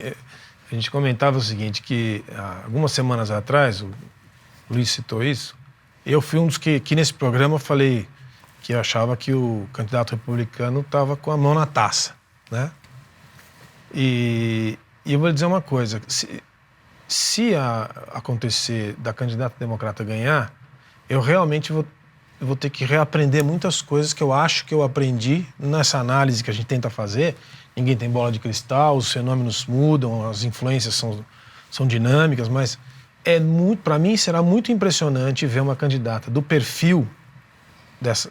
A gente comentava o seguinte, que algumas semanas atrás, o Luiz citou isso, eu fui um dos que nesse programa falei que eu achava que o candidato republicano estava com a mão na taça, né? E eu vou dizer uma coisa, se acontecer da candidata democrata ganhar, eu realmente vou ter que reaprender muitas coisas que eu acho que eu aprendi nessa análise que a gente tenta fazer. Ninguém tem bola de cristal, os fenômenos mudam, as influências são dinâmicas, mas para mim será muito impressionante ver uma candidata do perfil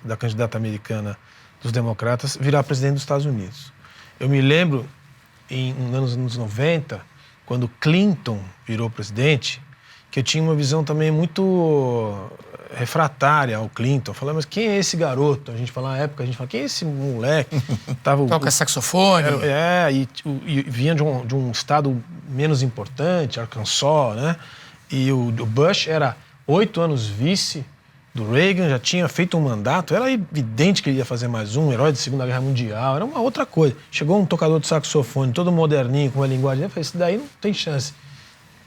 da candidata americana dos democratas virar presidente dos Estados Unidos. Eu me lembro, nos anos 90, quando Clinton virou presidente, que eu tinha uma visão também muito refratária ao Clinton. Eu falava, mas quem é esse garoto? A gente falava na época, quem é esse moleque? Toca saxofone. E vinha de um estado menos importante, Arkansas, né? E o Bush era 8 anos vice do Reagan, já tinha feito um mandato, era evidente que ele ia fazer mais um, herói da Segunda Guerra Mundial, era uma outra coisa. Chegou um tocador de saxofone, todo moderninho, com uma linguagem, eu falei, isso daí não tem chance.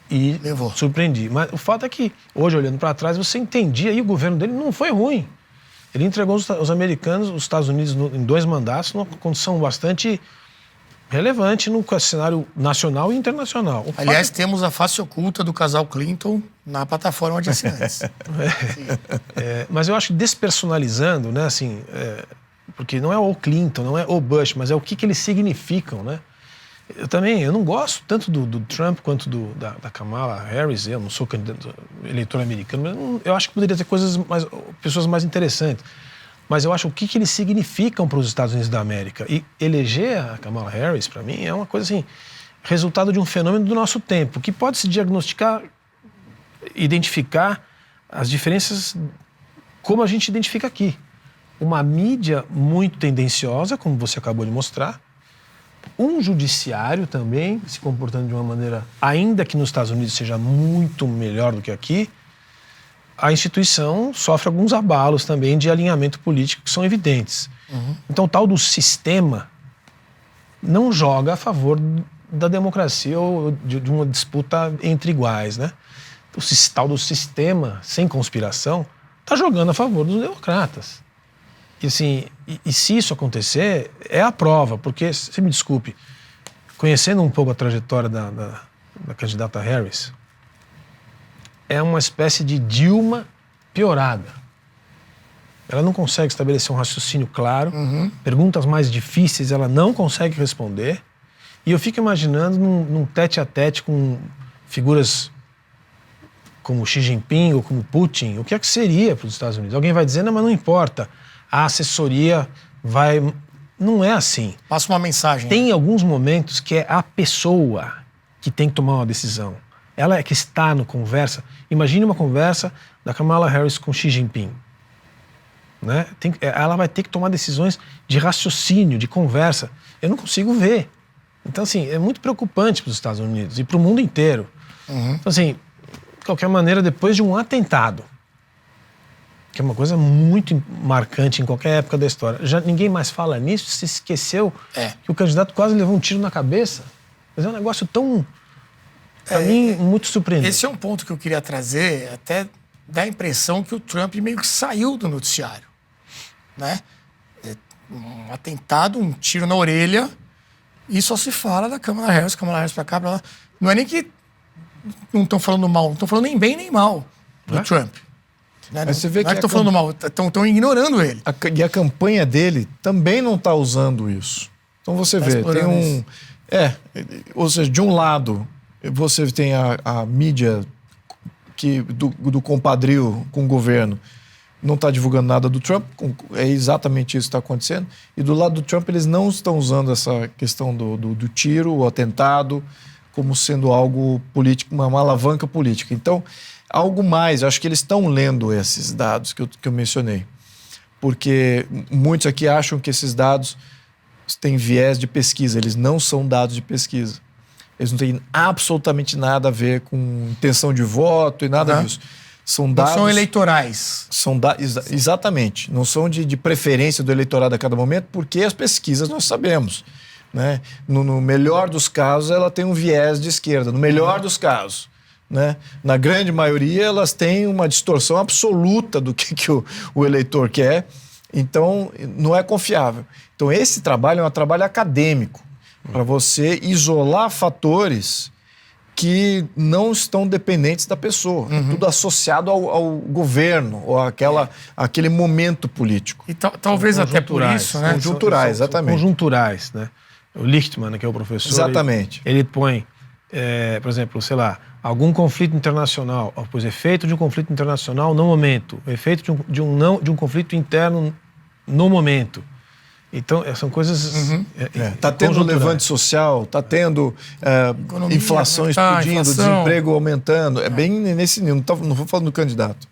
E levou. Surpreendi. Mas o fato é que, hoje, olhando para trás, você entendia, e o governo dele não foi ruim. Ele entregou os americanos, os Estados Unidos, em 2 mandatos, numa condição bastante relevante no cenário nacional e internacional. Aliás, temos a face oculta do casal Clinton na plataforma de assinantes. Mas eu acho que despersonalizando, né, assim, porque não é o Clinton, não é o Bush, mas é o que eles significam, né? Eu não gosto tanto do Trump quanto da Kamala Harris. Eu não sou eleitor americano, mas eu acho que poderia ter pessoas mais interessantes. Mas eu acho o que eles significam para os Estados Unidos da América. E eleger a Kamala Harris, para mim, é uma coisa assim, resultado de um fenômeno do nosso tempo, que pode se diagnosticar, identificar as diferenças como a gente identifica aqui. Uma mídia muito tendenciosa, como você acabou de mostrar, um judiciário também se comportando de uma maneira, ainda que nos Estados Unidos seja muito melhor do que aqui, a instituição sofre alguns abalos também de alinhamento político que são evidentes. Uhum. Então, o tal do sistema não joga a favor da democracia ou de uma disputa entre iguais, né? O tal do sistema, sem conspiração, está jogando a favor dos democratas. E, assim, e se isso acontecer, é a prova, porque, você me desculpe, conhecendo um pouco a trajetória da candidata Harris, é uma espécie de Dilma piorada. Ela não consegue estabelecer um raciocínio claro, perguntas mais difíceis ela não consegue responder, e eu fico imaginando num tete-a-tete com figuras como Xi Jinping ou como Putin, o que é que seria para os Estados Unidos? Alguém vai dizer, não, mas não importa, a assessoria vai... Não é assim. Passa uma mensagem. Tem alguns momentos que é a pessoa que tem que tomar uma decisão. Ela é que está no conversa. Imagine uma conversa da Kamala Harris com Xi Jinping. Né? Ela vai ter que tomar decisões de raciocínio, de conversa. Eu não consigo ver. Então, assim, é muito preocupante para os Estados Unidos e para o mundo inteiro. Então, assim, de qualquer maneira, depois de um atentado, que é uma coisa muito marcante em qualquer época da história, já ninguém mais fala nisso, se esqueceu que o candidato quase levou um tiro na cabeça. Mas é um negócio tão... Para mim, muito surpreendente. Esse é um ponto que eu queria trazer, até dá a impressão que o Trump meio que saiu do noticiário, né? Um atentado, um tiro na orelha, e só se fala da Kamala Harris pra cá, pra lá. Não é nem que não estão falando mal, não estão falando nem bem nem mal do Trump. Né? Mas você vê não é que estão falando mal, estão ignorando ele. E a campanha dele também não está usando isso. Então você vê, tem um... ou seja, de um lado... Você tem a mídia do compadrio com o governo, não está divulgando nada do Trump, é exatamente isso que está acontecendo. E do lado do Trump, eles não estão usando essa questão do tiro, o atentado, como sendo algo político, uma alavanca política. Então, algo mais, eu acho que eles estão lendo esses dados que eu mencionei. Porque muitos aqui acham que esses dados têm viés de pesquisa, eles não são dados de pesquisa. Eles não têm absolutamente nada a ver com intenção de voto e nada disso. São dados... Não são eleitorais. Exatamente. Não são de preferência do eleitorado a cada momento, porque as pesquisas nós sabemos. né? No melhor dos casos, ela tem um viés de esquerda, no melhor dos casos. Né? Na grande maioria, elas têm uma distorção absoluta do que o eleitor quer, então não é confiável. Então esse trabalho é um trabalho acadêmico, para você isolar fatores que não estão dependentes da pessoa, tudo associado ao governo, ou aquele momento político. E talvez até por isso, né? Conjunturais, exatamente. Conjunturais, né? O Lichtman, que é o professor, exatamente. ele põe, por exemplo, sei lá, algum conflito internacional, pois efeito de um conflito internacional no momento, efeito de um conflito interno no momento. Então, são coisas... Está tendo levante social, está tendo inflação explodindo, desemprego aumentando. É bem nesse nível, não vou falando do candidato.